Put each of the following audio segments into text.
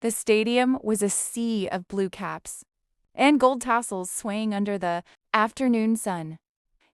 The stadium was a sea of blue caps and gold tassels swaying under the afternoon sun.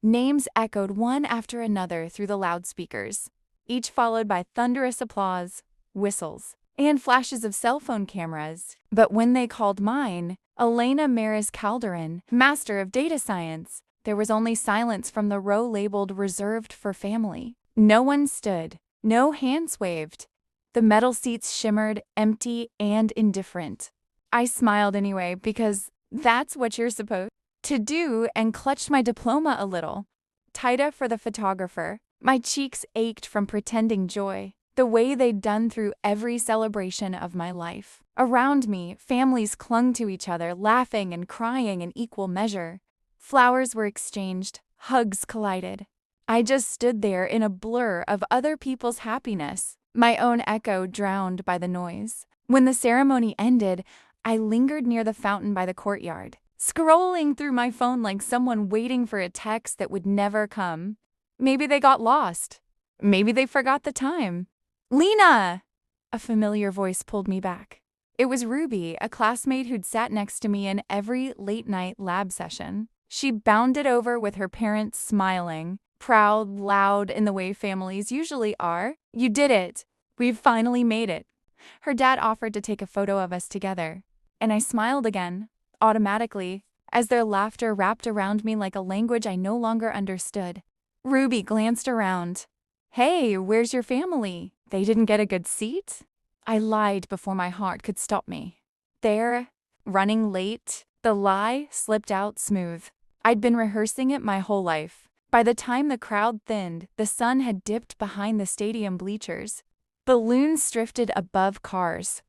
Names echoed one after another through the loudspeakers, each followed by thunderous applause, whistles, and flashes of cell phone cameras. But when they called mine, Elena Maris Calderon, Master of Data Science, there was only silence from the row labeled reserved for family. No one stood, no hands waved. The metal seats shimmered, empty and indifferent. I smiled anyway, because that's what you're supposed to do, and clutched my diploma a little, tighter for the photographer. My cheeks ached from pretending joy, the way they'd done through every celebration of my life. Around me, families clung to each other, laughing and crying in equal measure. Flowers were exchanged, hugs collided. I just stood there in a blur of other people's happiness, my own echo drowned by the noise. When the ceremony ended, I lingered near the fountain by the courtyard, scrolling through my phone like someone waiting for a text that would never come. Maybe they got lost. Maybe they forgot the time. "Lena!" A familiar voice pulled me back. It was Ruby, a classmate who'd sat next to me in every late-night lab session. She bounded over with her parents smiling, proud, loud in the way families usually are. "You did it. We've finally made it." Her dad offered to take a photo of us together, and I smiled again, automatically, as their laughter wrapped around me like a language I no longer understood. Ruby glanced around. "Hey, where's your family? They didn't get a good seat?" I lied before my heart could stop me. "They're running late." The lie slipped out smooth. I'd been rehearsing it my whole life. By the time the crowd thinned, the sun had dipped behind the stadium bleachers. Balloons drifted above cars.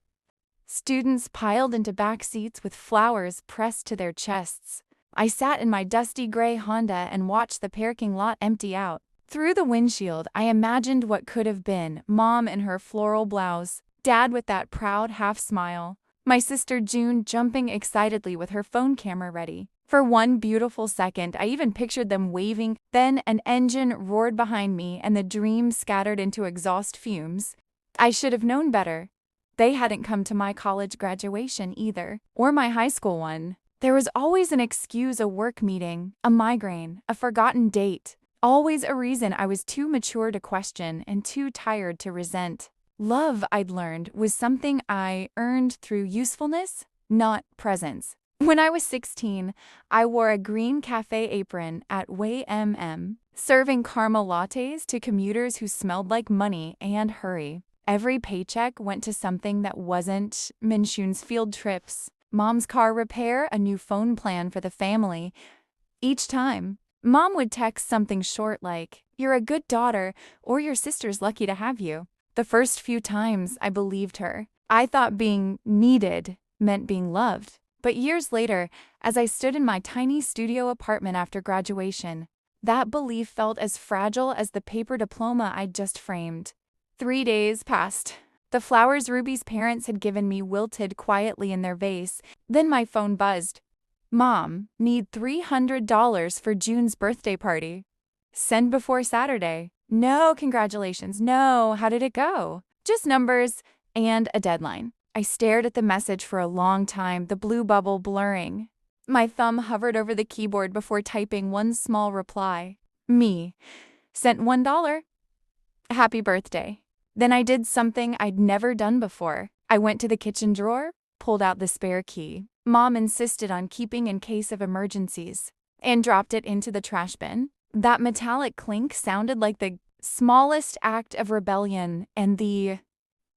Students piled into back seats with flowers pressed to their chests. I sat in my dusty gray Honda and watched the parking lot empty out. Through the windshield, I imagined what could have been: Mom in her floral blouse, Dad with that proud half-smile, my sister June jumping excitedly with her phone camera ready. For one beautiful second, I even pictured them waving. Then an engine roared behind me and the dream scattered into exhaust fumes. I should have known better. They hadn't come to my college graduation either, or my high school one. There was always an excuse: a work meeting, a migraine, a forgotten date. Always a reason I was too mature to question and too tired to resent. Love, I'd learned, was something I earned through usefulness, not presence. When I was 16, I wore a green cafe apron at Way serving caramel lattes to commuters who smelled like money and hurry. Every paycheck went to something that wasn't Minshun's field trips, Mom's car repair, a new phone plan for the family. Each time, Mom would text something short like, "You're a good daughter," or "Your sister's lucky to have you." The first few times, I believed her. I thought being needed meant being loved. But years later, as I stood in my tiny studio apartment after graduation, that belief felt as fragile as the paper diploma I'd just framed. 3 days passed. The flowers Ruby's parents had given me wilted quietly in their vase. Then my phone buzzed. "Mom, need $300 for June's birthday party. Send before Saturday." No congratulations. No, how did it go? Just numbers and a deadline. I stared at the message for a long time, the blue bubble blurring. My thumb hovered over the keyboard before typing one small reply. Me. Sent $1. Happy birthday. Then I did something I'd never done before. I went to the kitchen drawer, pulled out the spare key Mom insisted on keeping in case of emergencies, and dropped it into the trash bin. That metallic clink sounded like the smallest act of rebellion and the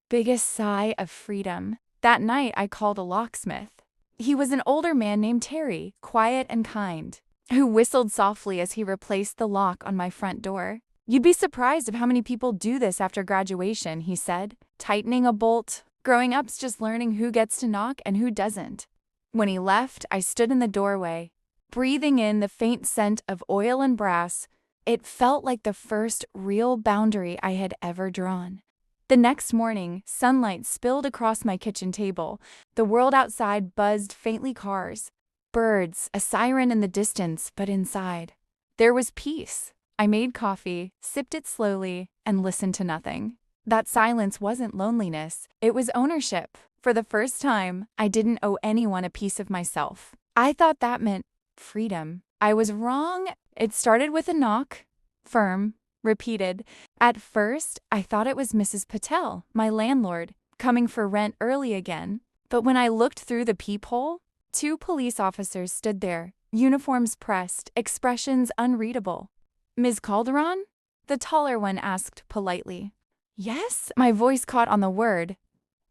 biggest sigh of freedom. That night, I called a locksmith. He was an older man named Terry, quiet and kind, who whistled softly as he replaced the lock on my front door. "You'd be surprised of how many people do this after graduation," he said, tightening a bolt. "Growing up's just learning who gets to knock and who doesn't." When he left, I stood in the doorway, breathing in the faint scent of oil and brass. It felt like the first real boundary I had ever drawn. The next morning, sunlight spilled across my kitchen table. The world outside buzzed faintly: cars, birds, a siren in the distance, but inside there was peace. I made coffee, sipped it slowly, and listened to nothing. That silence wasn't loneliness, it was ownership. For the first time, I didn't owe anyone a piece of myself. I thought that meant freedom. I was wrong. It started with a knock. Firm. Repeated. At first, I thought it was Mrs. Patel, my landlord, coming for rent early again. But when I looked through the peephole, 2 police officers stood there, uniforms pressed, expressions unreadable. "Ms. Calderon?" The taller one asked politely. "Yes?" My voice caught on the word.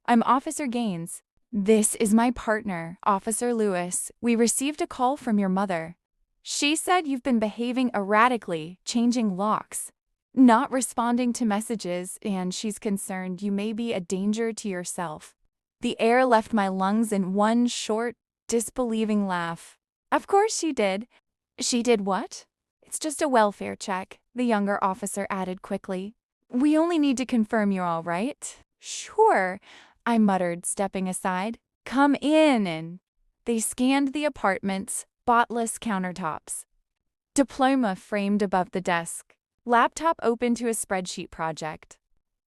"I'm Officer Gaines. This is my partner, Officer Lewis. We received a call from your mother. She said you've been behaving erratically, changing locks, not responding to messages, and she's concerned you may be a danger to yourself." The air left my lungs in one short, disbelieving laugh. "Of course she did." "She did what?" "It's just a welfare check," the younger officer added quickly. "We only need to confirm you're all right." "Sure," I muttered, stepping aside. "Come in," and they scanned the apartment's spotless countertops. Diploma framed above the desk. Laptop open to a spreadsheet project.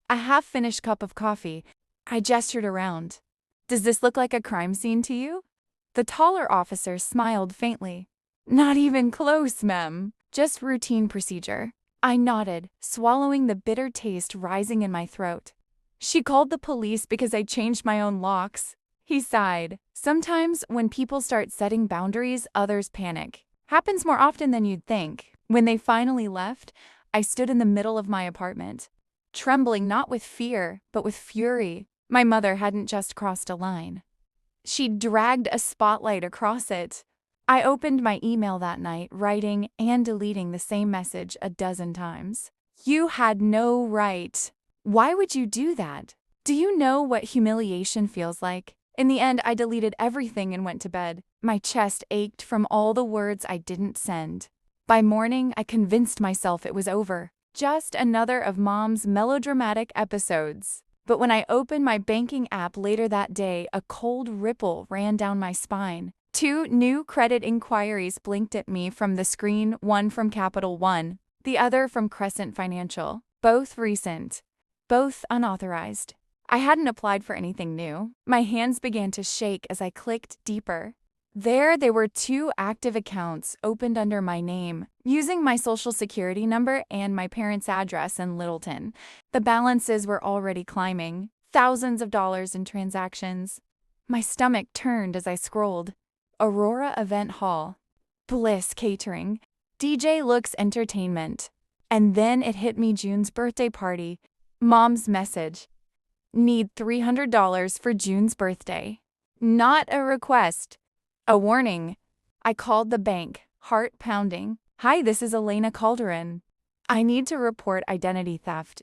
A half-finished cup of coffee. I gestured around. "Does this look like a crime scene to you?" The taller officer smiled faintly. "Not even close, ma'am. Just routine procedure." I nodded, swallowing the bitter taste rising in my throat. "She called the police because I changed my own locks." He sighed. "Sometimes when people start setting boundaries, others panic. Happens more often than you'd think." When they finally left, I stood in the middle of my apartment, trembling not with fear, but with fury. My mother hadn't just crossed a line. She'd dragged a spotlight across it. I opened my email that night, writing and deleting the same message a dozen times. "You had no right. Why would you do that? Do you know what humiliation feels like?" In the end, I deleted everything and went to bed. My chest ached from all the words I didn't send. By morning, I convinced myself it was over. Just another of Mom's melodramatic episodes. But when I opened my banking app later that day, a cold ripple ran down my spine. 2 new credit inquiries blinked at me from the screen, one from Capital One, the other from Crescent Financial. Both recent. Both unauthorized. I hadn't applied for anything new. My hands began to shake as I clicked deeper. There were 2 active accounts opened under my name, using my social security number and my parents' address in Littleton. The balances were already climbing, thousands of dollars in transactions. My stomach turned as I scrolled. Aurora Event Hall, Bliss Catering, DJ Looks Entertainment. And then it hit me: June's birthday party. Mom's message. "Need $300 for June's birthday." Not a request. A warning. I called the bank, heart pounding. "Hi, this is Elena Calderon. I need to report identity theft."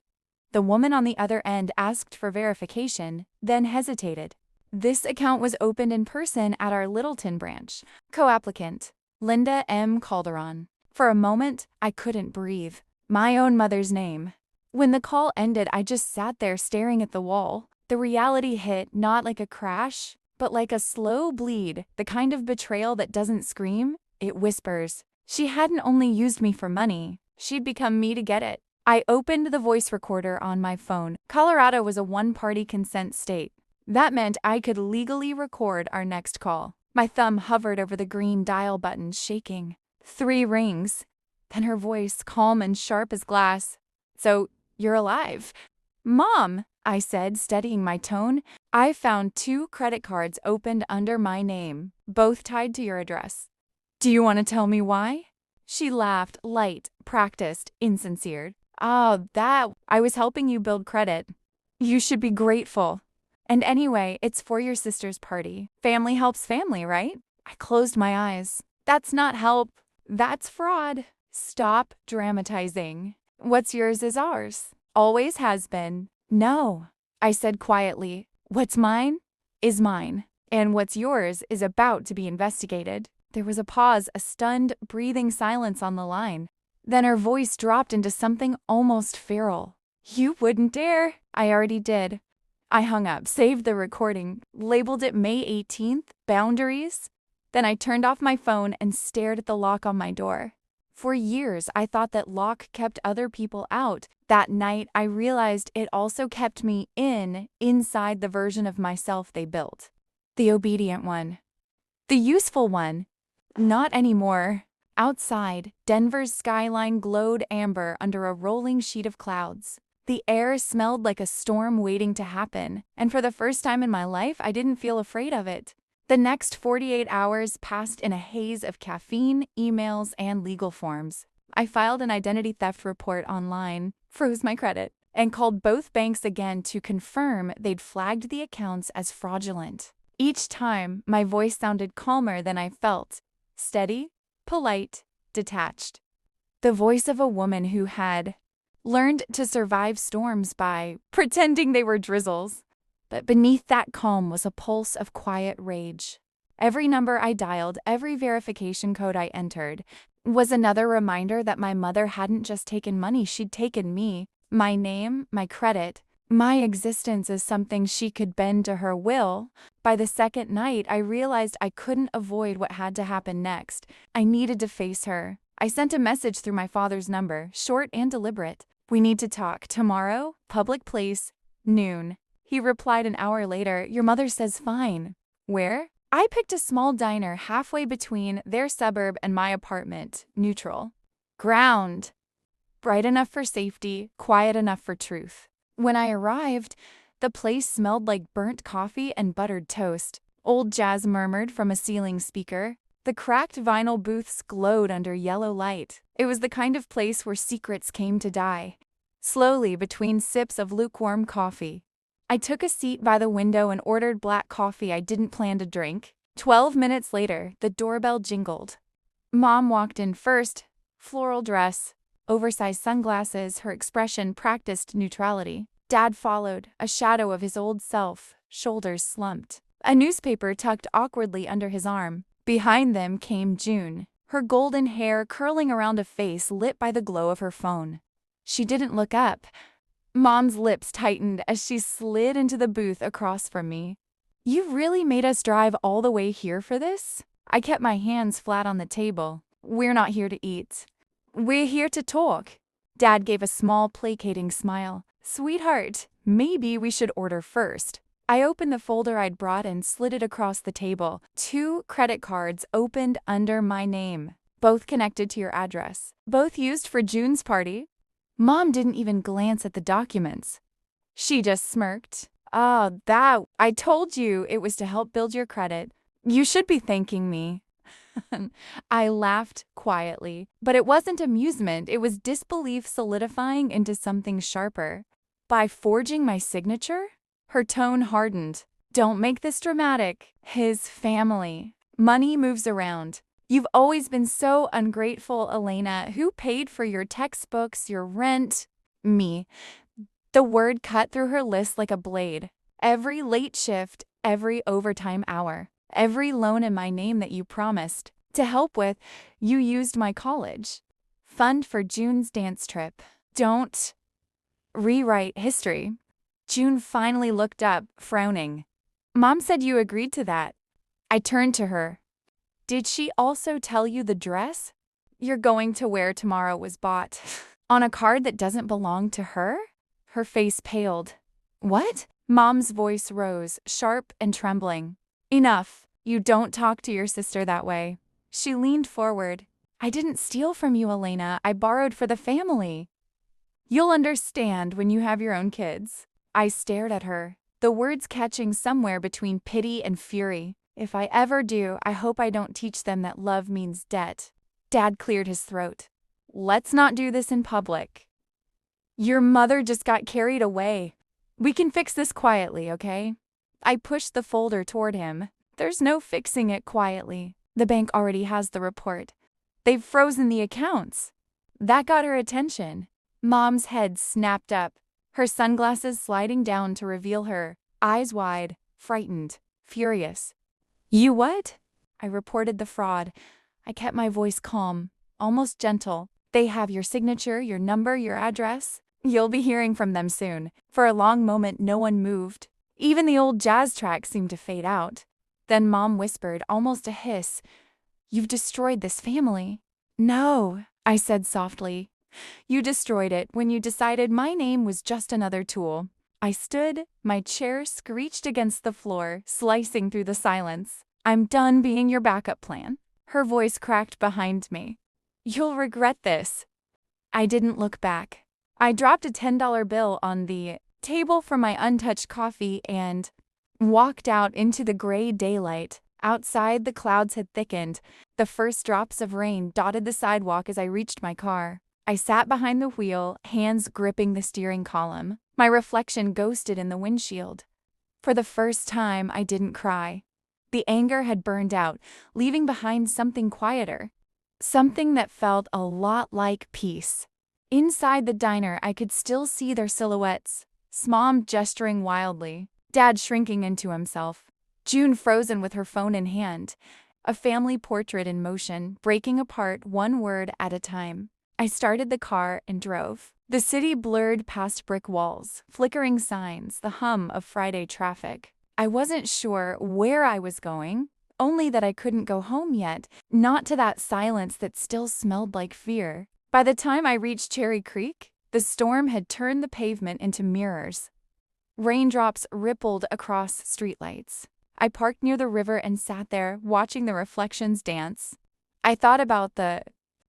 The woman on the other end asked for verification, then hesitated. "This account was opened in person at our Littleton branch. Co-applicant, Linda M. Calderon." For a moment, I couldn't breathe. My own mother's name. When the call ended, I just sat there staring at the wall. The reality hit, not like a crash, but like a slow bleed, the kind of betrayal that doesn't scream, it whispers. She hadn't only used me for money, she'd become me to get it. I opened the voice recorder on my phone. Colorado was a one-party consent state. That meant I could legally record our next call. My thumb hovered over the green dial button, shaking. 3 rings. Then her voice, calm and sharp as glass. "So, you're alive." "Mom," I said, steadying my tone, "I found 2 credit cards opened under my name, both tied to your address. Do you want to tell me why?" She laughed, light, practiced, insincere. That I was helping you build credit. You should be grateful. And anyway, it's for your sister's party. Family helps family, right?" I closed my eyes. "That's not help. That's fraud." "Stop dramatizing. What's yours is ours. Always has been." "No," I said quietly. "What's mine is mine. And what's yours is about to be investigated." There was a pause, a stunned, breathing silence on the line. Then her voice dropped into something almost feral. "You wouldn't dare." "I already did." I hung up, saved the recording, labeled it May 18th, boundaries. Then I turned off my phone and stared at the lock on my door. For years, I thought that lock kept other people out. That night, I realized it also kept me inside the version of myself they built. The obedient one. The useful one. Not anymore. Outside, Denver's skyline glowed amber under a rolling sheet of clouds. The air smelled like a storm waiting to happen, and for the first time in my life, I didn't feel afraid of it. The next 48 hours passed in a haze of caffeine, emails, and legal forms. I filed an identity theft report online, froze my credit, and called both banks again to confirm they'd flagged the accounts as fraudulent. Each time, my voice sounded calmer than I felt. Steady, polite, detached. The voice of a woman who had learned to survive storms by pretending they were drizzles. But beneath that calm was a pulse of quiet rage. Every number I dialed, every verification code I entered, was another reminder that my mother hadn't just taken money, she'd taken me, my name, my credit, my existence as something she could bend to her will. By the second night, I realized I couldn't avoid what had to happen next. I needed to face her. I sent a message through my father's number, short and deliberate. "We need to talk. Tomorrow, public place, noon." He replied an hour later, "Your mother says fine." Where? I picked a small diner halfway between their suburb and my apartment, neutral. Ground. Bright enough for safety, quiet enough for truth. When I arrived, the place smelled like burnt coffee and buttered toast. Old jazz murmured from a ceiling speaker. The cracked vinyl booths glowed under yellow light. It was the kind of place where secrets came to die. Slowly, between sips of lukewarm coffee, I took a seat by the window and ordered black coffee I didn't plan to drink. 12 minutes later, the doorbell jingled. Mom walked in first, floral dress, oversized sunglasses, her expression practiced neutrality. Dad followed, a shadow of his old self, shoulders slumped, a newspaper tucked awkwardly under his arm. Behind them came June, her golden hair curling around a face lit by the glow of her phone. She didn't look up. Mom's lips tightened as she slid into the booth across from me. "You really made us drive all the way here for this?" I kept my hands flat on the table. "We're not here to eat. We're here to talk." Dad gave a small, placating smile. "Sweetheart, maybe we should order first." I opened the folder I'd brought and slid it across the table. 2 credit cards opened under my name, both connected to your address, both used for June's party. Mom didn't even glance at the documents. She just smirked. I told you it was to help build your credit. You should be thanking me." I laughed quietly, but it wasn't amusement, it was disbelief solidifying into something sharper. "By forging my signature?" Her tone hardened. "Don't make this dramatic. His family. Money moves around. You've always been so ungrateful, Elena. Who paid for your textbooks, your rent?" "Me." The word cut through her list like a blade. "Every late shift, every overtime hour, every loan in my name that you promised to help with. You used my college fund for June's dance trip. Don't rewrite history." June finally looked up, frowning. "Mom said you agreed to that." I turned to her. "Did she also tell you the dress you're going to wear tomorrow was bought on a card that doesn't belong to her?" Her face paled. "What?" Mom's voice rose, sharp and trembling. "Enough. You don't talk to your sister that way." She leaned forward. "I didn't steal from you, Elena. I borrowed for the family. You'll understand when you have your own kids." I stared at her, the words catching somewhere between pity and fury. "If I ever do, I hope I don't teach them that love means debt." Dad cleared his throat. "Let's not do this in public. Your mother just got carried away. We can fix this quietly, okay?" I pushed the folder toward him. "There's no fixing it quietly. The bank already has the report. They've frozen the accounts." That got her attention. Mom's head snapped up, her sunglasses sliding down to reveal her eyes wide, frightened, furious. "You what?" I reported the fraud. I kept my voice calm, almost gentle. "They have your signature, your number, your address. You'll be hearing from them soon." For a long moment, no one moved. Even the old jazz track seemed to fade out. Then Mom whispered, almost a hiss, "You've destroyed this family." "No," I said softly. You destroyed it when you decided my name was just another tool. I stood, my chair screeched against the floor, slicing through the silence. I'm done being your backup plan. Her voice cracked behind me. You'll regret this. I didn't look back. I dropped a $10 bill on the table for my untouched coffee and walked out into the gray daylight. Outside, the clouds had thickened. The first drops of rain dotted the sidewalk as I reached my car. I sat behind the wheel, hands gripping the steering column. My reflection ghosted in the windshield. For the first time, I didn't cry. The anger had burned out, leaving behind something quieter. Something that felt a lot like peace. Inside the diner, I could still see their silhouettes. Mom gesturing wildly, Dad shrinking into himself, June frozen with her phone in hand, a family portrait in motion, breaking apart one word at a time. I started the car and drove. The city blurred past brick walls, flickering signs, the hum of Friday traffic. I wasn't sure where I was going, only that I couldn't go home yet, not to that silence that still smelled like fear. By the time I reached Cherry Creek, the storm had turned the pavement into mirrors. Raindrops rippled across streetlights. I parked near the river and sat there, watching the reflections dance. I thought about the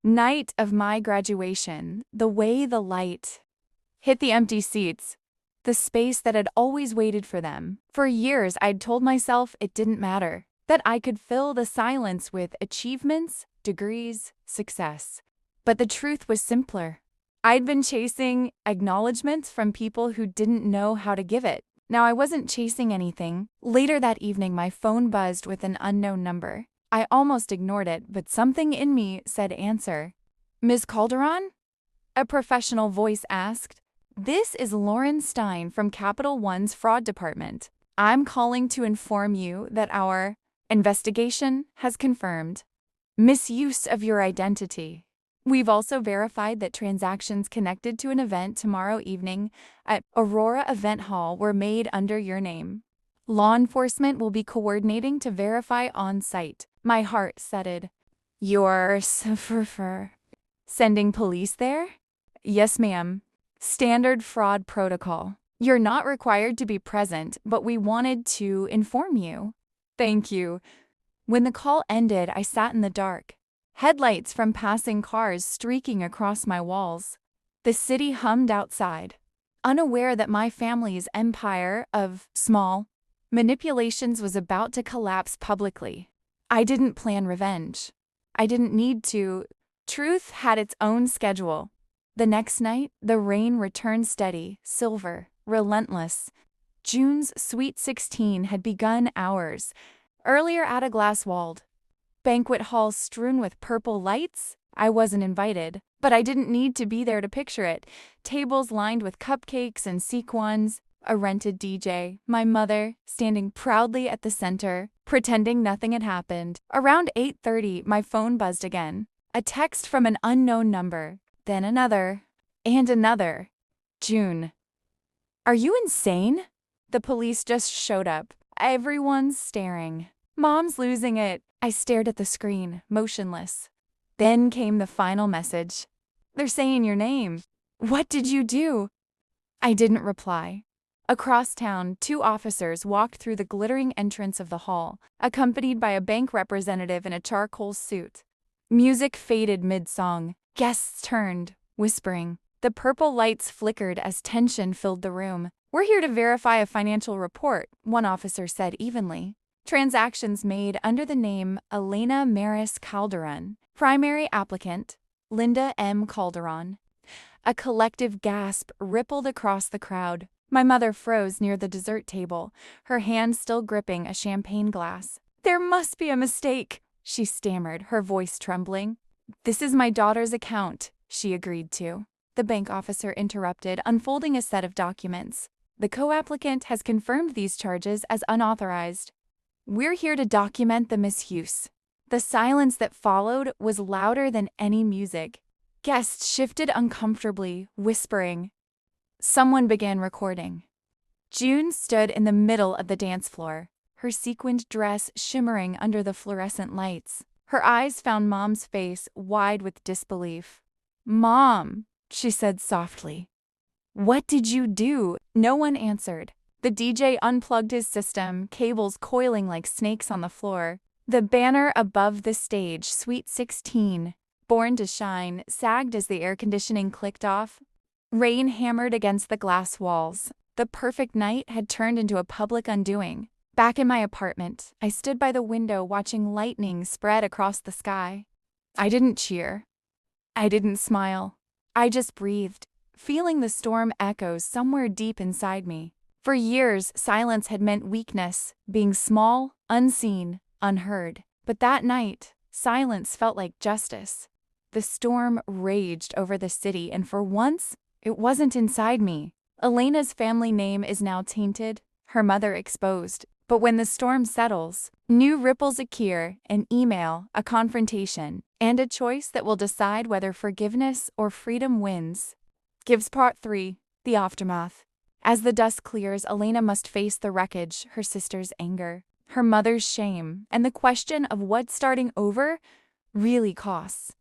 night of my graduation, the way the light hit the empty seats, the space that had always waited for them. For years, I'd told myself it didn't matter, that I could fill the silence with achievements, degrees, success. But the truth was simpler. I'd been chasing acknowledgement from people who didn't know how to give it. Now I wasn't chasing anything. Later that evening, my phone buzzed with an unknown number. I almost ignored it, but something in me said answer. Ms. Calderon? A professional voice asked. This is Lauren Stein from Capital One's fraud department. I'm calling to inform you that our investigation has confirmed misuse of your identity. We've also verified that transactions connected to an event tomorrow evening at Aurora Event Hall were made under your name. Law enforcement will be coordinating to verify on site. My heart settled. You're sending police there? Yes, ma'am. Standard fraud protocol. You're not required to be present, but we wanted to inform you. Thank you. When the call ended, I sat in the dark. Headlights from passing cars streaking across my walls. The city hummed outside, unaware that my family's empire of small manipulations was about to collapse publicly. I didn't plan revenge. I didn't need to. Truth had its own schedule. The next night, the rain returned steady, silver, relentless. June's Sweet 16 had begun hours earlier at a glass-walled banquet hall strewn with purple lights. I wasn't invited, but I didn't need to be there to picture it. Tables lined with cupcakes and sequins, a rented DJ, my mother standing proudly at the center, pretending nothing had happened. Around 8:30, my phone buzzed again. A text from an unknown number, then another, and another. June. Are you insane? The police just showed up. Everyone's staring. Mom's losing it. I stared at the screen, motionless. Then came the final message. They're saying your name. What did you do? I didn't reply. Across town, 2 officers walked through the glittering entrance of the hall, accompanied by a bank representative in a charcoal suit. Music faded mid-song. Guests turned, whispering. The purple lights flickered as tension filled the room. We're here to verify a financial report, one officer said evenly. Transactions made under the name Elena Maris Calderon. Primary applicant, Linda M. Calderon. A collective gasp rippled across the crowd. My mother froze near the dessert table, her hand still gripping a champagne glass. There must be a mistake, she stammered, her voice trembling. This is my daughter's account, she agreed to. The bank officer interrupted, unfolding a set of documents. The co-applicant has confirmed these charges as unauthorized. We're here to document the misuse. The silence that followed was louder than any music. Guests shifted uncomfortably, whispering. Someone began recording. June stood in the middle of the dance floor, her sequined dress shimmering under the fluorescent lights. Her eyes found Mom's face wide with disbelief. "Mom," she said softly. "What did you do?" No one answered. The DJ unplugged his system, cables coiling like snakes on the floor. The banner above the stage, Sweet 16, Born to Shine, sagged as the air conditioning clicked off. Rain hammered against the glass walls. The perfect night had turned into a public undoing. Back in my apartment, I stood by the window watching lightning spread across the sky. I didn't cheer. I didn't smile. I just breathed, feeling the storm echoes somewhere deep inside me. For years, silence had meant weakness, being small, unseen, unheard. But that night, silence felt like justice. The storm raged over the city, and for once, it wasn't inside me. Elena's family name is now tainted, her mother exposed. But when the storm settles, new ripples appear, an email, a confrontation, and a choice that will decide whether forgiveness or freedom wins. Gives Part 3, The Aftermath. As the dust clears, Elena must face the wreckage, her sister's anger, her mother's shame, and the question of what starting over really costs.